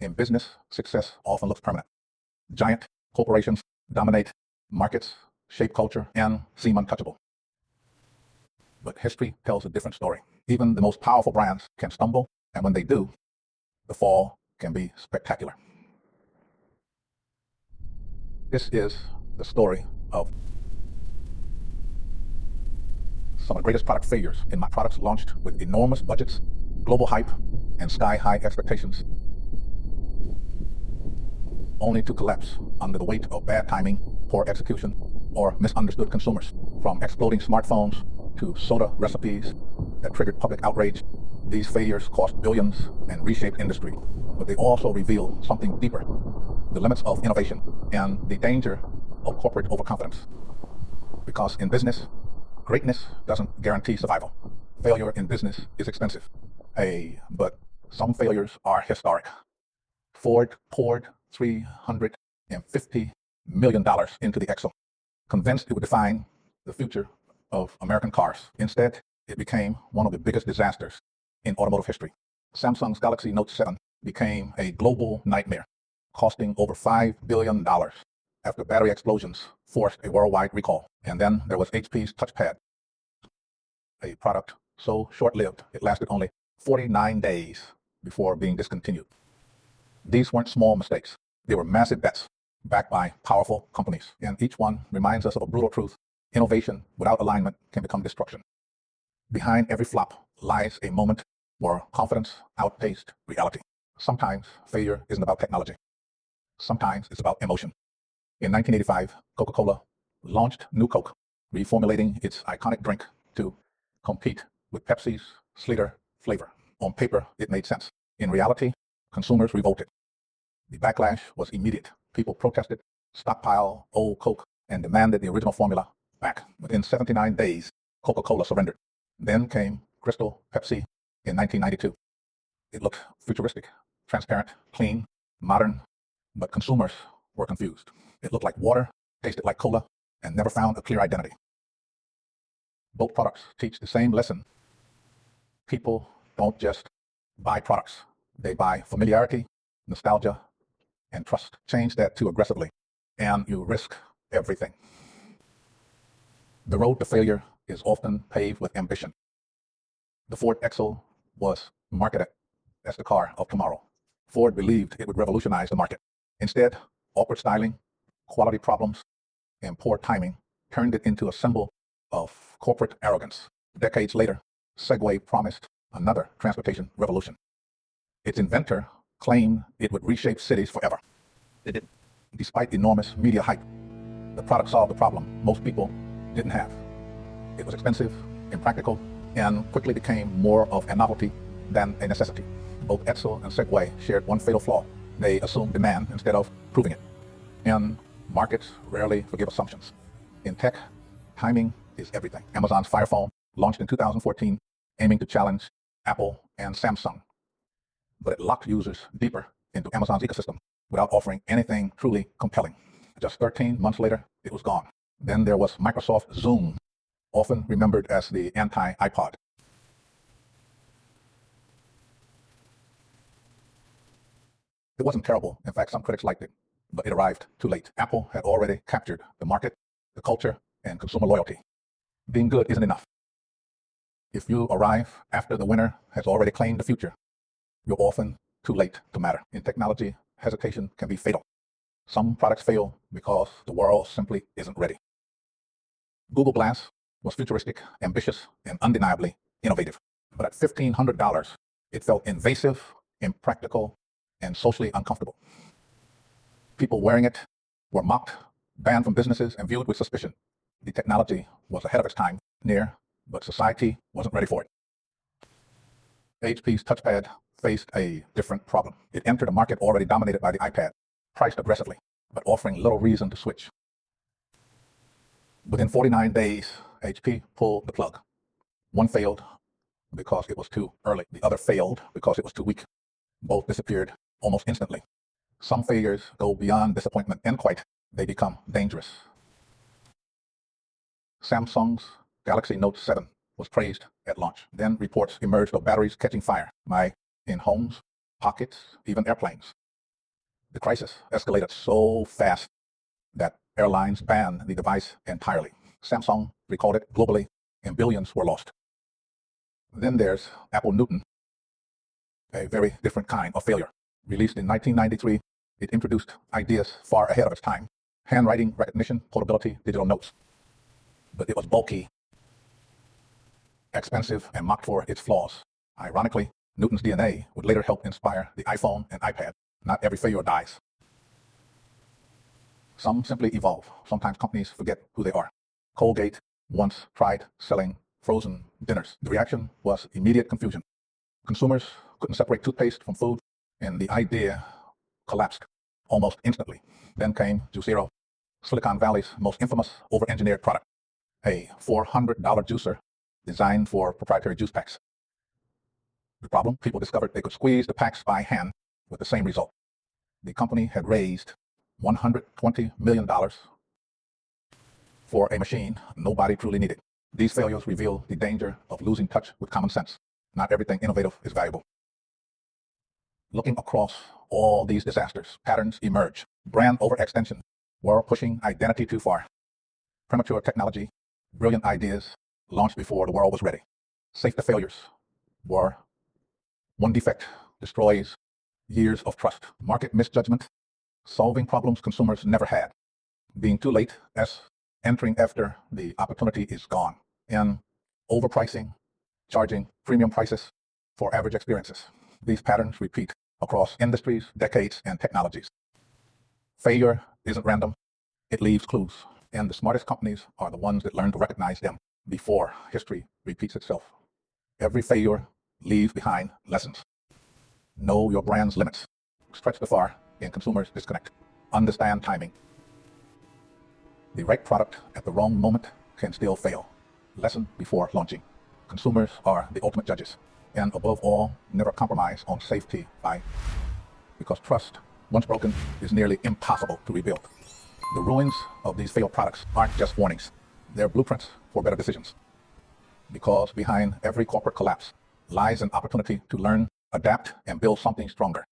In business, success often looks permanent. Giant corporations dominate markets, shape culture, and seem untouchable. But history tells a different story. Even the most powerful brands can stumble, and when they do, the fall can be spectacular. This is the story of some of the greatest product failures in my products launched with enormous budgets, global hype, and sky-high expectations, only to collapse under the weight of bad timing, poor execution, or misunderstood consumers. From exploding smartphones to soda recipes that triggered public outrage, these failures cost billions and reshaped industry. But they also reveal something deeper: the limits of innovation and the danger of corporate overconfidence. Because in business, greatness doesn't guarantee survival. Failure in business is expensive. But some failures are historic. Ford poured $350 million into the Edsel, convinced it would define the future of American cars. Instead, it became one of the biggest disasters in automotive history. Samsung's Galaxy Note 7 became a global nightmare, costing over $5 billion after battery explosions forced a worldwide recall. And then there was HP's touchpad, a product so short-lived it lasted only 49 days before being discontinued. These weren't small mistakes. They were massive bets backed by powerful companies. And each one reminds us of a brutal truth: innovation without alignment can become destruction. Behind every flop lies a moment where confidence outpaced reality. Sometimes failure isn't about technology. Sometimes it's about emotion. In 1985, Coca-Cola launched New Coke, reformulating its iconic drink to compete with Pepsi's sleeker flavor. On paper, it made sense. In reality, consumers revolted. The backlash was immediate. People protested, stockpiled old Coke, and demanded the original formula back. Within 79 days, Coca-Cola surrendered. Then came Crystal Pepsi in 1992. It looked futuristic, transparent, clean, modern, but consumers were confused. It looked like water, tasted like cola, and never found a clear identity. Both products teach the same lesson. People don't just buy products. They buy familiarity, nostalgia, and trust. Change that too aggressively, and you risk everything. The road to failure is often paved with ambition. The Ford Edsel was marketed as the car of tomorrow. Ford believed it would revolutionize the market. Instead, awkward styling, quality problems, and poor timing turned it into a symbol of corporate arrogance. Decades later, Segway promised another transportation revolution. Its inventor claimed it would reshape cities forever. It didn't. Despite enormous media hype, the product solved the problem most people didn't have. It was expensive, impractical, and quickly became more of a novelty than a necessity. Both Edsel and Segway shared one fatal flaw: they assumed demand instead of proving it. And markets rarely forgive assumptions. In tech, timing is everything. Amazon's Fire Phone launched in 2014, aiming to challenge Apple and Samsung. But it locked users deeper into Amazon's ecosystem without offering anything truly compelling. Just 13 months later, it was gone. Then there was Microsoft Zoom, often remembered as the anti-iPod. It wasn't terrible. In fact, some critics liked it, but it arrived too late. Apple had already captured the market, the culture, and consumer loyalty. Being good isn't enough. If you arrive after the winner has already claimed the future, you're often too late to matter. In technology, hesitation can be fatal. Some products fail because the world simply isn't ready. Google Glass was futuristic, ambitious, and undeniably innovative. But at $1,500, it felt invasive, impractical, and socially uncomfortable. People wearing it were mocked, banned from businesses, and viewed with suspicion. The technology was ahead of its time, but society wasn't ready for it. HP's touchpad faced a different problem. It entered a market already dominated by the iPad, priced aggressively, but offering little reason to switch. Within 49 days, HP pulled the plug. One failed because it was too early. The other failed because it was too weak. Both disappeared almost instantly. Some failures go beyond disappointment and they become dangerous. Samsung's Galaxy Note 7 was praised at launch. Then reports emerged of batteries catching fire in homes, pockets, even airplanes. The crisis escalated so fast that airlines banned the device entirely. Samsung recalled it globally, and billions were lost. Then there's Apple Newton, a very different kind of failure. Released in 1993, it introduced ideas far ahead of its time: handwriting recognition, portability, digital notes. But it was bulky, expensive, and mocked for its flaws. Ironically, Newton's DNA would later help inspire the iPhone and iPad. Not every failure dies. Some simply evolve. Sometimes companies forget who they are. Colgate once tried selling frozen dinners. The reaction was immediate confusion. Consumers couldn't separate toothpaste from food, and the idea collapsed almost instantly. Then came Juicero, Silicon Valley's most infamous over-engineered product, a $400 juicer designed for proprietary juice packs. The problem: people discovered they could squeeze the packs by hand with the same result. The company had raised $120 million for a machine nobody truly needed. These failures reveal the danger of losing touch with common sense. Not everything innovative is valuable. Looking across all these disasters, patterns emerge. Brand overextension, were pushing identity too far. Premature technology, brilliant ideas launched before the world was ready. Safety failures, were one defect destroys years of trust. Market misjudgment, solving problems consumers never had. Being too late, as entering after the opportunity is gone. And overpricing, charging premium prices for average experiences. These patterns repeat across industries, decades, and technologies. Failure isn't random, it leaves clues. And the smartest companies are the ones that learn to recognize them before history repeats itself. Every failure leaves behind lessons. Know your brand's limits. Stretch the far, and consumers disconnect. Understand timing. The right product at the wrong moment can still fail. Lesson before launching. Consumers are the ultimate judges. And above all, never compromise on safety because trust, once broken, is nearly impossible to rebuild. The ruins of these failed products aren't just warnings. They're blueprints for better decisions. Because behind every corporate collapse lies an opportunity to learn, adapt, and build something stronger.